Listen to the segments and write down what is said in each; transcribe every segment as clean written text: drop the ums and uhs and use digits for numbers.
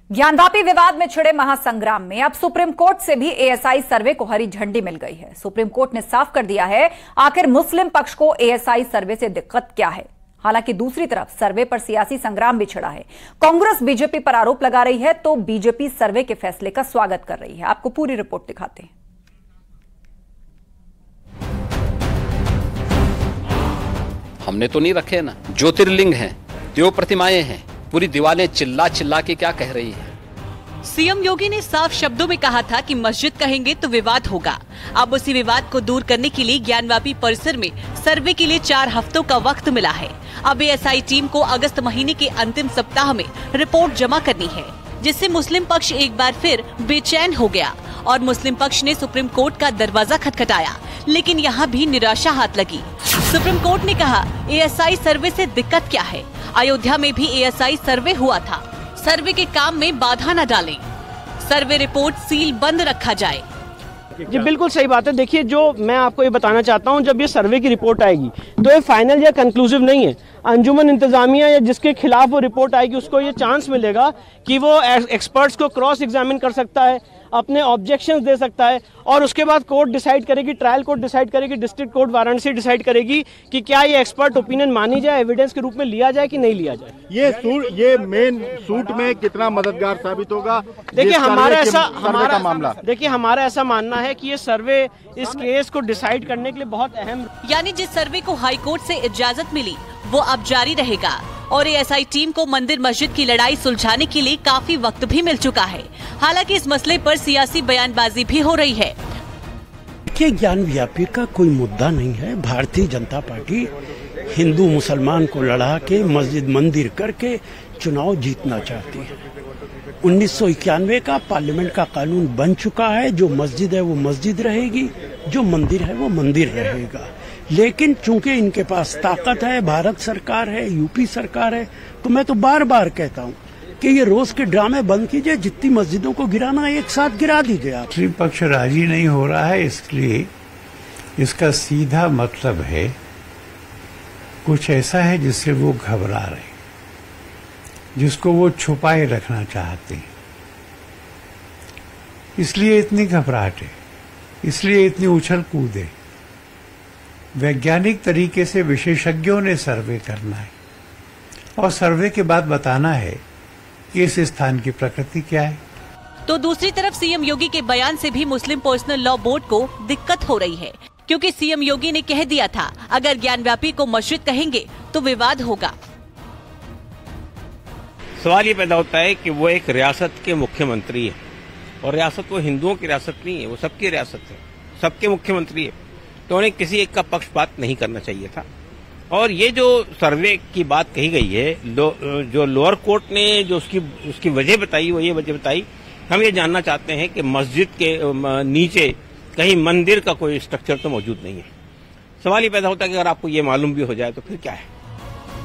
ज्ञानवापी विवाद में छिड़े महासंग्राम में अब सुप्रीम कोर्ट से भी एएसआई सर्वे को हरी झंडी मिल गई है। सुप्रीम कोर्ट ने साफ कर दिया है आखिर मुस्लिम पक्ष को एएसआई सर्वे से दिक्कत क्या है। हालांकि दूसरी तरफ सर्वे पर सियासी संग्राम भी छिड़ा है। कांग्रेस बीजेपी पर आरोप लगा रही है तो बीजेपी सर्वे के फैसले का स्वागत कर रही है। आपको पूरी रिपोर्ट दिखाते हैं। हमने तो नहीं रखे ना, ज्योतिर्लिंग हैं, देव प्रतिमाएं हैं, पूरी दीवारें चिल्ला चिल्ला के क्या कह रही है। सीएम योगी ने साफ शब्दों में कहा था कि मस्जिद कहेंगे तो विवाद होगा। अब उसी विवाद को दूर करने के लिए ज्ञानवापी परिसर में सर्वे के लिए 4 हफ्तों का वक्त मिला है। अब एएसआई टीम को अगस्त महीने के अंतिम सप्ताह में रिपोर्ट जमा करनी है, जिससे मुस्लिम पक्ष एक बार फिर बेचैन हो गया और मुस्लिम पक्ष ने सुप्रीम कोर्ट का दरवाजा खटखटाया, लेकिन यहाँ भी निराशा हाथ लगी। सुप्रीम कोर्ट ने कहा एएसआई सर्वे से दिक्कत क्या है। अयोध्या में भी एएसआई सर्वे हुआ था। सर्वे के काम में बाधा न डालें, सर्वे रिपोर्ट सील बंद रखा जाए। जी बिल्कुल सही बात है। देखिए, जो मैं आपको ये बताना चाहता हूँ, जब ये सर्वे की रिपोर्ट आएगी तो ये फाइनल या कंक्लूसिव नहीं है। अंजुमन इंतजामिया या जिसके खिलाफ वो रिपोर्ट आएगी उसको ये चांस मिलेगा कि वो एक्सपर्ट्स को क्रॉस एग्जामिन कर सकता है, अपने ऑब्जेक्शंस दे सकता है और उसके बाद कोर्ट डिसाइड करेगी, ट्रायल कोर्ट डिसाइड करेगी, डिस्ट्रिक्ट कोर्ट वाराणसी डिसाइड करेगी कि क्या ये एक्सपर्ट ओपिनियन मानी जाए, एविडेंस के रूप में लिया जाए कि नहीं लिया जाए। ये मेन सूट में कितना मददगार साबित होगा। देखिए हमारा ऐसा मानना है कि ये सर्वे इस केस को डिसाइड करने के लिए बहुत अहम, यानी जिस सर्वे को हाई कोर्ट से इजाजत मिली वो अब जारी रहेगा और एएसआई टीम को मंदिर मस्जिद की लड़ाई सुलझाने के लिए काफी वक्त भी मिल चुका है। हालांकि इस मसले पर सियासी बयानबाजी भी हो रही है। देखिए, ज्ञानव्यापी का कोई मुद्दा नहीं है। भारतीय जनता पार्टी हिंदू मुसलमान को लड़ा के मस्जिद मंदिर करके चुनाव जीतना चाहती है। 1991 का पार्लियामेंट का कानून बन चुका है। जो मस्जिद है वो मस्जिद रहेगी, जो मंदिर है वो मंदिर रहेगा। लेकिन चूंकि इनके पास ताकत है, भारत सरकार है, यूपी सरकार है, तो मैं तो बार बार कहता हूँ कि ये रोज के ड्रामे बंद कीजिए। जितनी मस्जिदों को गिराना एक साथ गिरा दीजिए आप। मुस्लिम पक्ष राजी नहीं हो रहा है, इसलिए इसका सीधा मतलब है कुछ ऐसा है जिससे वो घबरा रहे, जिसको वो छुपाए रखना चाहते हैं। इसलिए इतनी घबराहट है, इसलिए इतनी उछल कूद है। वैज्ञानिक तरीके से विशेषज्ञों ने सर्वे करना है और सर्वे के बाद बताना है कि इस स्थान की प्रकृति क्या है। तो दूसरी तरफ सीएम योगी के बयान से भी मुस्लिम पर्सनल लॉ बोर्ड को दिक्कत हो रही है, क्योंकि सीएम योगी ने कह दिया था अगर ज्ञानव्यापी को मस्जिद कहेंगे तो विवाद होगा। सवाल ये पैदा होता है कि वो एक रियासत के मुख्यमंत्री है और रियासत वो हिंदुओं की रियासत नहीं है, वो सबकी रियासत है, सबके मुख्यमंत्री है, तो उन्हें किसी एक का पक्षपात नहीं करना चाहिए था। और ये जो सर्वे की बात कही गई है, जो लोअर कोर्ट ने जो उसकी वजह बताई, वो ये वजह बताई, हम ये जानना चाहते हैं कि मस्जिद के नीचे कहीं मंदिर का कोई स्ट्रक्चर तो मौजूद नहीं है। सवाल ये पैदा होता है कि अगर आपको ये मालूम भी हो जाए तो फिर क्या है।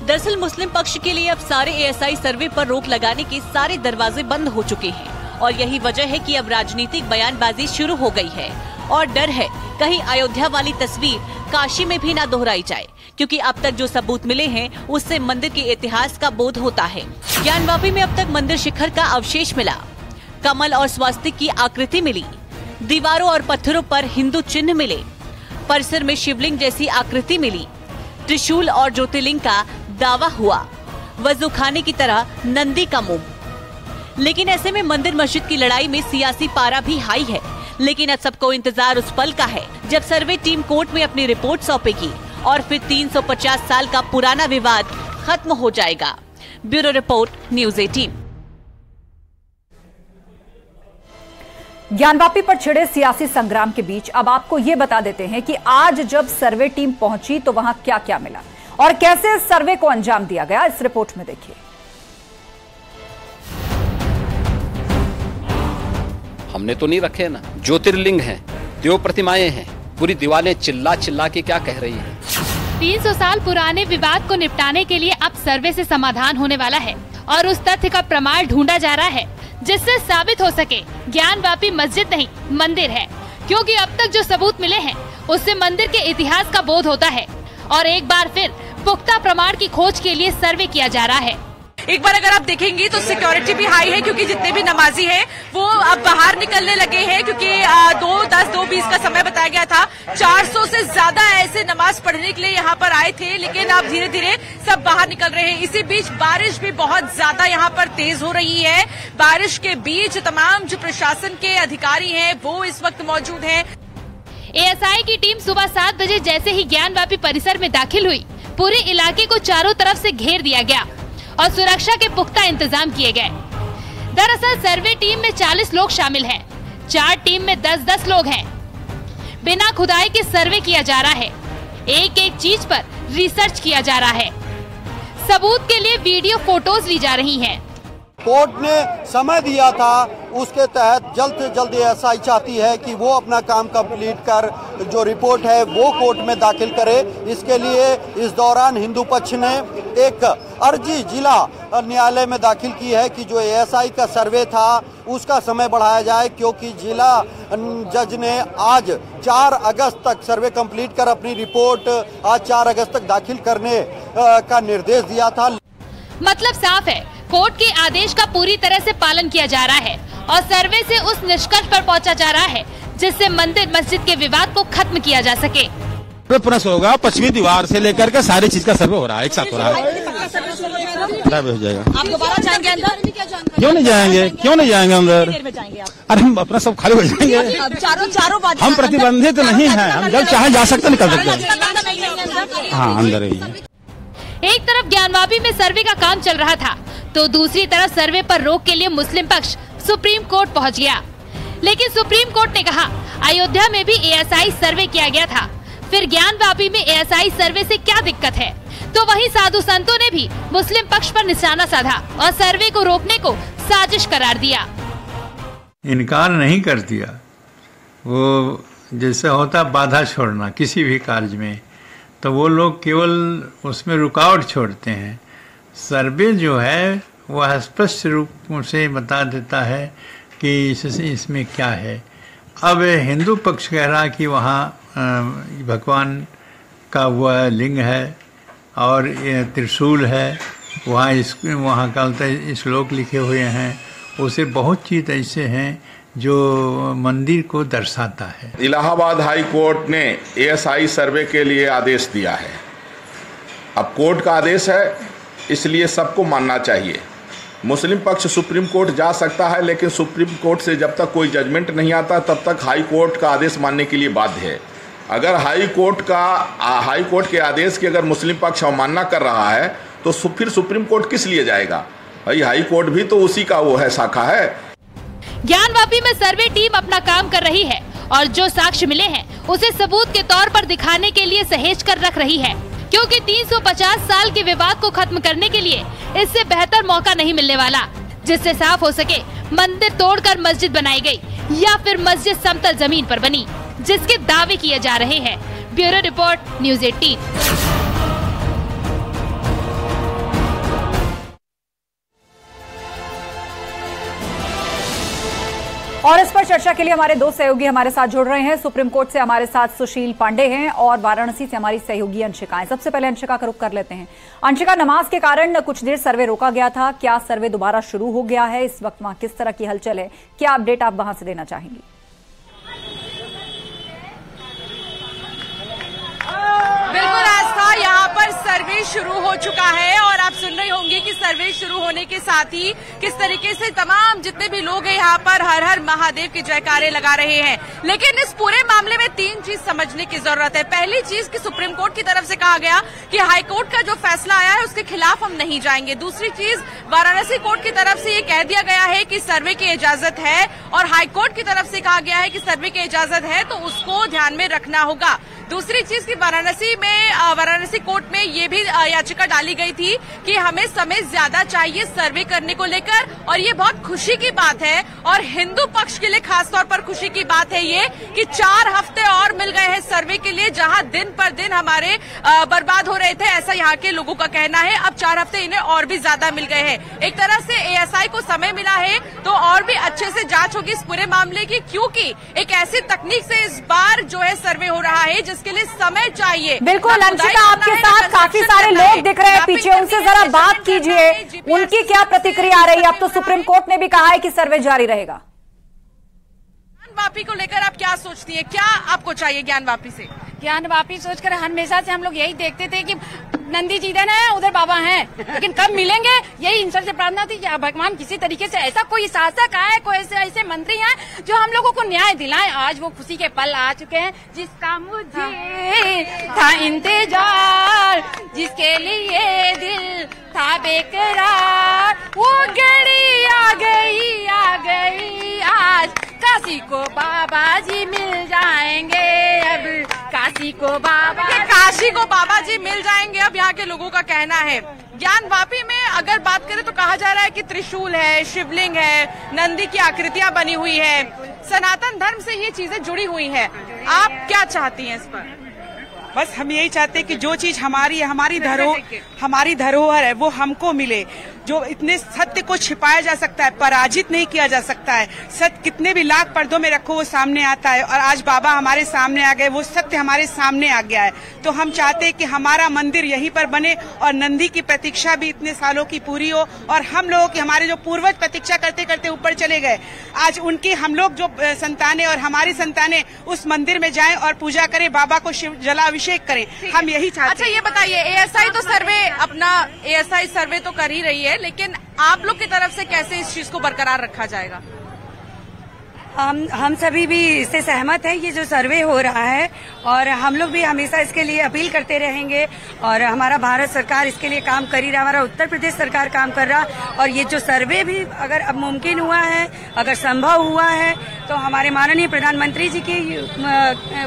दरअसल मुस्लिम पक्ष के लिए अब सारे एएसआई सर्वे पर रोक लगाने के सारे दरवाजे बंद हो चुके हैं और यही वजह है कि अब राजनीतिक बयानबाजी शुरू हो गई है और डर है कहीं अयोध्या वाली तस्वीर काशी में भी ना दोहराई जाए, क्योंकि अब तक जो सबूत मिले हैं उससे मंदिर के इतिहास का बोध होता है। ज्ञानवापी में अब तक मंदिर शिखर का अवशेष मिला, कमल और स्वास्तिक की आकृति मिली, दीवारों और पत्थरों पर हिंदू चिन्ह मिले, परिसर में शिवलिंग जैसी आकृति मिली, त्रिशूल और ज्योतिर्लिंग का दावा हुआ, वजूखाने की तरह नंदी का मुंह। लेकिन ऐसे में मंदिर मस्जिद की लड़ाई में सियासी पारा भी हाई है। लेकिन अब सबको इंतजार उस पल का है जब सर्वे टीम कोर्ट में अपनी रिपोर्ट सौंपेगी और फिर 350 साल का पुराना विवाद खत्म हो जाएगा। Bureau report, news 18। ज्ञानवापी पर छिड़े सियासी संग्राम के बीच अब आपको ये बता देते हैं कि आज जब सर्वे टीम पहुंची तो वहां क्या क्या मिला और कैसे सर्वे को अंजाम दिया गया, इस रिपोर्ट में देखिए। हमने तो नहीं रखे ना, ज्योतिर्लिंग हैं, देव प्रतिमाएं हैं, पूरी दीवारें चिल्ला चिल्ला के क्या कह रही हैं। 300 साल पुराने विवाद को निपटाने के लिए अब सर्वे से समाधान होने वाला है और उस तथ्य का प्रमाण ढूंढा जा रहा है जिससे साबित हो सके ज्ञानवापी मस्जिद नहीं मंदिर है, क्योंकि अब तक जो सबूत मिले हैं उससे मंदिर के इतिहास का बोध होता है और एक बार फिर पुख्ता प्रमाण की खोज के लिए सर्वे किया जा रहा है। एक बार अगर आप देखेंगे तो सिक्योरिटी भी हाई है, क्योंकि जितने भी नमाजी हैं वो अब बाहर निकलने लगे हैं, क्योंकि 2:10-2:20 का समय बताया गया था। 400 से ज्यादा ऐसे नमाज पढ़ने के लिए यहाँ पर आए थे, लेकिन अब धीरे धीरे सब बाहर निकल रहे हैं। इसी बीच बारिश भी बहुत ज्यादा यहाँ पर तेज हो रही है। बारिश के बीच तमाम जो प्रशासन के अधिकारी हैं वो इस वक्त मौजूद हैं। एएसआई की टीम सुबह 7 बजे जैसे ही ज्ञानवापी परिसर में दाखिल हुई, पूरे इलाके को चारों तरफ से घेर दिया गया और सुरक्षा के पुख्ता इंतजाम किए गए। दरअसल सर्वे टीम में 40 लोग शामिल हैं, 4 टीम में 10-10 लोग हैं। बिना खुदाई के सर्वे किया जा रहा है, एक एक चीज पर रिसर्च किया जा रहा है। सबूत के लिए वीडियो फोटोज ली जा रही हैं। कोर्ट ने समय दिया था, उसके तहत जल्द से जल्द एएसआई चाहती है कि वो अपना काम कंप्लीट कर जो रिपोर्ट है वो कोर्ट में दाखिल करे। इसके लिए इस दौरान हिंदू पक्ष ने एक अर्जी जिला न्यायालय में दाखिल की है कि जो एएसआई का सर्वे था उसका समय बढ़ाया जाए, क्योंकि जिला जज ने आज 4 अगस्त तक सर्वे कंप्लीट कर अपनी रिपोर्ट आज 4 अगस्त तक दाखिल करने का निर्देश दिया था। मतलब साफ है, कोर्ट के आदेश का पूरी तरह से पालन किया जा रहा है और सर्वे से उस निष्कर्ष पर पहुंचा जा रहा है जिससे मंदिर मस्जिद के विवाद को खत्म किया जा सके। पुनः होगा, पश्चिमी दीवार से लेकर के सारी चीज का सर्वे हो रहा है, एक साथ हो रहा है। हो जाएगा। आप दोबारा जाएंगे अंदर? क्यों नहीं जाएंगे, क्यों नहीं जाएंगे अंदर? अरे हम अपना सब खाली हो जाएंगे। चारों हम प्रतिबंधित नहीं है, हम जब चाहे जा सकते निकल सकते हैं। हाँ अंदर ही। एक तरफ ज्ञानवापी में सर्वे का काम चल रहा था तो दूसरी तरफ सर्वे पर रोक के लिए मुस्लिम पक्ष सुप्रीम कोर्ट पहुंच गया। लेकिन सुप्रीम कोर्ट ने कहा अयोध्या में भी एएसआई सर्वे किया गया था, फिर ज्ञानवापी में एएसआई सर्वे से क्या दिक्कत है? तो वहीं साधु संतों ने भी मुस्लिम पक्ष पर निशाना साधा और सर्वे को रोकने को साजिश करार दिया। इनकार नहीं कर दिया, वो जैसे होता बाधा छोड़ना किसी भी कार्य में, तो वो लोग केवल उसमें रुकावट छोड़ते हैं। सर्वे जो है वह स्पष्ट रूप से बता देता है कि इसमें क्या है। अब हिंदू पक्ष कह रहा कि वहाँ भगवान का वह लिंग है और त्रिशूल है, वहाँ का श्लोक लिखे हुए हैं, उसे बहुत चीज़ ऐसे हैं जो मंदिर को दर्शाता है। इलाहाबाद हाई कोर्ट ने एएसआई सर्वे के लिए आदेश दिया है। अब कोर्ट का आदेश है, इसलिए सबको मानना चाहिए। मुस्लिम पक्ष सुप्रीम कोर्ट जा सकता है, लेकिन सुप्रीम कोर्ट से जब तक कोई जजमेंट नहीं आता तब तक हाई कोर्ट का आदेश मानने के लिए बाध्य है। अगर हाई कोर्ट के आदेश की अगर मुस्लिम पक्ष अवमानना कर रहा है तो फिर सुप्रीम कोर्ट किस लिए जाएगा? भाई हाई कोर्ट भी तो उसी का वो है, शाखा है। ज्ञानवापी में सर्वे टीम अपना काम कर रही है और जो साक्ष्य मिले हैं उसे सबूत के तौर पर दिखाने के लिए सहेज कर रख रही है, क्योंकि 350 साल के विवाद को खत्म करने के लिए इससे बेहतर मौका नहीं मिलने वाला, जिससे साफ हो सके मंदिर तोड़कर मस्जिद बनाई गई या फिर मस्जिद समतल जमीन पर बनी, जिसके दावे किए जा रहे हैं। Bureau report, news 18। और इस पर चर्चा के लिए हमारे 2 सहयोगी हमारे साथ जुड़ रहे हैं। सुप्रीम कोर्ट से हमारे साथ सुशील पांडे हैं और वाराणसी से हमारी सहयोगी अंशिका है। सबसे पहले अंशिका का रुख कर लेते हैं। अंशिका, नमाज के कारण कुछ देर सर्वे रोका गया था, क्या सर्वे दोबारा शुरू हो गया है? इस वक्त वहां किस तरह की हलचल है? क्या अपडेट आप वहां से देना चाहेंगी? बिल्कुल आस्था, यहाँ पर सर्वे शुरू हो चुका है और आप सुन रहे होंगे कि सर्वे शुरू होने के साथ ही किस तरीके से तमाम जितने भी लोग हैं यहाँ पर हर हर महादेव के जयकारे लगा रहे हैं। लेकिन इस पूरे मामले में 3 चीज समझने की जरूरत है। पहली चीज कि सुप्रीम कोर्ट की तरफ से कहा गया कि हाई कोर्ट का जो फैसला आया है उसके खिलाफ हम नहीं जाएंगे। दूसरी चीज, वाराणसी कोर्ट की तरफ से ये कह दिया गया है कि सर्वे की इजाजत है और हाई कोर्ट की तरफ से कहा गया है कि सर्वे की इजाजत है तो उसको ध्यान में रखना होगा। दूसरी चीज की वाराणसी कोर्ट में ये भी याचिका डाली गई थी कि हमें समय ज्यादा चाहिए सर्वे करने को लेकर, और ये बहुत खुशी की बात है और हिंदू पक्ष के लिए खासतौर पर खुशी की बात है ये कि 4 हफ्ते और मिल गए हैं सर्वे के लिए, जहां दिन पर दिन हमारे बर्बाद हो रहे थे, ऐसा यहाँ के लोगों का कहना है। अब 4 हफ्ते इन्हें और भी ज्यादा मिल गए हैं। एक तरह से एएसआई को समय मिला है तो और भी अच्छे से जांच होगी इस पूरे मामले की, क्योंकि एक ऐसी तकनीक से इस बार जो है सर्वे हो रहा है जिस इसके लिए समय चाहिए। बिल्कुल अंशिका, आपके साथ काफी सारे लोग दिख रहे हैं पीछे, उनसे जरा बात कीजिए, उनकी क्या प्रतिक्रिया आ रही है? अब तो सुप्रीम कोर्ट ने भी कहा है कि सर्वे जारी रहेगा। ज्ञानवापी को लेकर आप क्या सोचती है, क्या आपको चाहिए ज्ञानवापी से? ज्ञानवापी सोचकर हमेशा से हम लोग यही देखते थे कि नंदी जी देना है, उधर बाबा हैं, लेकिन कब मिलेंगे यही ईश्वर से प्रार्थना थी कि भगवान किसी तरीके से ऐसा कोई शासक आए, कोई ऐसे मंत्री हैं जो हम लोगों को न्याय दिलाएं। आज वो खुशी के पल आ चुके हैं जिसका मुझे था इंतजार, जिसके लिए दिल था बेकरार, वो घड़ी आ गई आज, काशी को बाबा जी मिल जाएंगे, अब काशी को बाबा जी मिल जाएंगे, अब यहाँ के लोगों का कहना है। ज्ञानवापी में अगर बात करें तो कहा जा रहा है कि त्रिशूल है, शिवलिंग है, नंदी की आकृतियां बनी हुई है, सनातन धर्म से ये चीजें जुड़ी हुई है। आप क्या चाहती हैं इस पर? बस हम यही चाहते हैं कि जो चीज हमारी है, हमारी धरोहर है, वो हमको मिले। जो इतने सत्य को छिपाया जा सकता है, पराजित नहीं किया जा सकता है। सत्य कितने भी लाख पर्दों में रखो वो सामने आता है, और आज बाबा हमारे सामने आ गए, वो सत्य हमारे सामने आ गया है। तो हम चाहते हैं कि हमारा मंदिर यहीं पर बने और नंदी की प्रतीक्षा भी इतने सालों की पूरी हो, और हम लोगों की, हमारे जो पूर्वज प्रतीक्षा करते करते ऊपर चले गए, आज उनकी हम लोग जो संतानें और हमारी संतानें उस मंदिर में जाएं और पूजा करें, बाबा को शिव जलाभिषेक करें, हम यही चाहते हैं। अच्छा ये बताइए, एएसआई तो सर्वे तो कर ही रही है, लेकिन आप लोग की तरफ से कैसे इस चीज को बरकरार रखा जाएगा? हम सभी भी इससे सहमत हैं, ये जो सर्वे हो रहा है, और हम लोग भी हमेशा इसके लिए अपील करते रहेंगे, और हमारा भारत सरकार इसके लिए काम कर ही रहा, हमारा उत्तर प्रदेश सरकार काम कर रहा, और ये जो सर्वे भी अगर अब मुमकिन हुआ है, अगर संभव हुआ है, तो हमारे माननीय प्रधानमंत्री जी की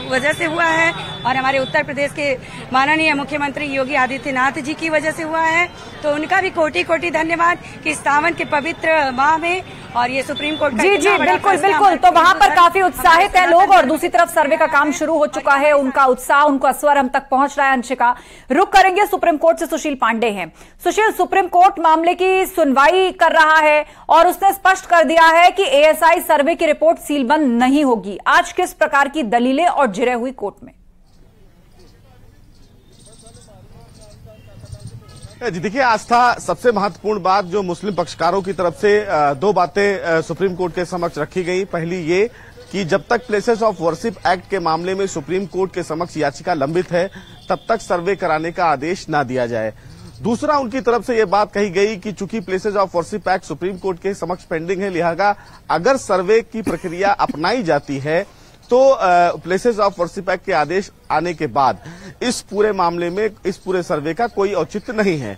वजह से हुआ है, और हमारे उत्तर प्रदेश के माननीय मुख्यमंत्री योगी आदित्यनाथ जी की वजह से हुआ है। तो उनका भी कोटि कोटि धन्यवाद कि सावन के पवित्र माह में, और ये सुप्रीम कोर्ट का जी बिल्कुल, तो वहां पर काफी उत्साहित हैं लोग, और दूसरी तरफ सर्वे का काम शुरू हो चुका है। उनका उत्साह, उनका स्वर हम तक पहुंच रहा है। अंशिका, रुक करेंगे सुप्रीम कोर्ट से, सुशील पांडे हैं। सुशील, सुप्रीम कोर्ट मामले की सुनवाई कर रहा है और उसने स्पष्ट कर दिया है कि एएसआई सर्वे की रिपोर्ट सीलबंद नहीं होगी। आज किस प्रकार की दलीलें और जिरह हुई कोर्ट में? जी देखिए आस्था, सबसे महत्वपूर्ण बात जो मुस्लिम पक्षकारों की तरफ से दो बातें सुप्रीम कोर्ट के समक्ष रखी गई। पहली ये कि जब तक प्लेसेस ऑफ वर्शिप एक्ट के मामले में सुप्रीम कोर्ट के समक्ष याचिका लंबित है, तब तक सर्वे कराने का आदेश ना दिया जाए। दूसरा, उनकी तरफ से यह बात कही गई कि चूंकि places of worship act supreme court के समक्ष पेंडिंग है, लिहाजा अगर सर्वे की प्रक्रिया अपनाई जाती है तो प्लेसेस ऑफ वर्शिप एक्ट के आदेश आने के बाद इस पूरे मामले में, इस पूरे सर्वे का कोई औचित्य नहीं है।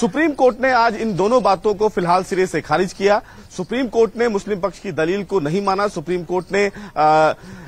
सुप्रीम कोर्ट ने आज इन दोनों बातों को फिलहाल सिरे से खारिज किया। सुप्रीम कोर्ट ने मुस्लिम पक्ष की दलील को नहीं माना। सुप्रीम कोर्ट ने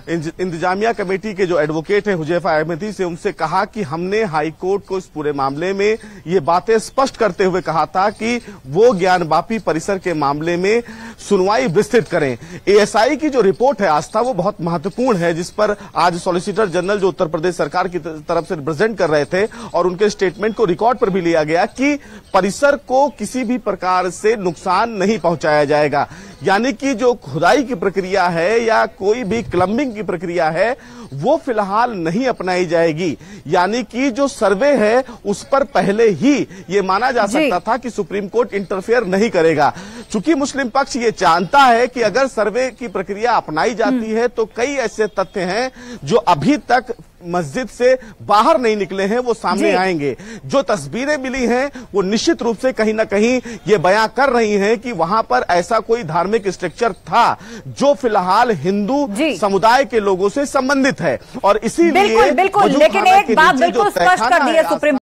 इंतजामिया कमेटी के जो एडवोकेट हैं हुजैफा अहमदी से उनसे कहा कि हमने हाई कोर्ट को इस पूरे मामले में ये बातें स्पष्ट करते हुए कहा था कि वो ज्ञानवापी परिसर के मामले में सुनवाई विस्तृत करें। एएसआई की जो रिपोर्ट है आस्था, वो बहुत महत्वपूर्ण है, जिस पर आज सॉलिसिटर जनरल जो उत्तर प्रदेश सरकार की तरफ से रिप्रेजेंट कर रहे थे, और उनके स्टेटमेंट को रिकॉर्ड पर भी लिया गया कि परिसर को किसी भी प्रकार से नुकसान नहीं पहुंचाया जाएगा। यानी कि जो खुदाई की प्रक्रिया है या कोई भी क्लम्बिंग की प्रक्रिया है, वो फिलहाल नहीं अपनाई जाएगी। यानी कि जो सर्वे है उस पर पहले ही ये माना जा सकता था कि सुप्रीम कोर्ट इंटरफेयर नहीं करेगा। चूंकि मुस्लिम पक्ष ये जानता है कि अगर सर्वे की प्रक्रिया अपनाई जाती है तो कई ऐसे तथ्य हैं जो अभी तक मस्जिद से बाहर नहीं निकले हैं, वो सामने आएंगे। जो तस्वीरें मिली हैं वो निश्चित रूप से कहीं ना कहीं ये बयां कर रही हैं कि वहां पर ऐसा कोई धार्मिक स्ट्रक्चर था जो फिलहाल हिंदू समुदाय के लोगों से संबंधित है, और इसीलिए बिल्कुल, लेकिन एक बात बिल्कुल स्पष्ट कर दी है सुप्रीम